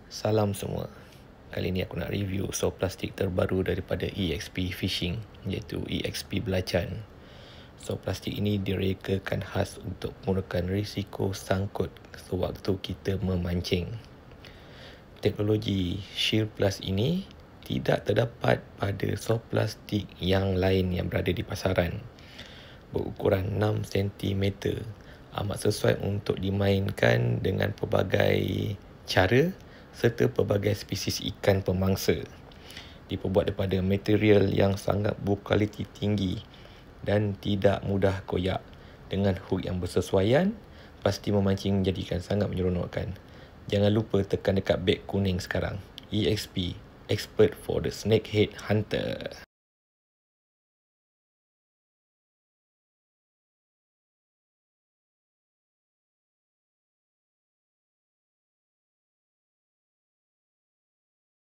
Salam semua. Kali ni aku nak review saw plastik terbaru daripada EXP Fishing, iaitu EXP Belacan. Saw plastik ini direkakan khas untuk mengurangkan risiko sangkut sewaktu kita memancing. Teknologi Shield Plus ini tidak terdapat pada saw plastik yang lain yang berada di pasaran. Berukuran 6 cm, amat sesuai untuk dimainkan dengan pelbagai cara serta pelbagai spesies ikan pemangsa. Diperbuat daripada material yang sangat berkualiti tinggi dan tidak mudah koyak. Dengan hook yang bersesuaian, pasti memancing menjadikan sangat menyeronokkan. Jangan lupa tekan dekat beg kuning sekarang. EXP, expert for the snakehead hunter.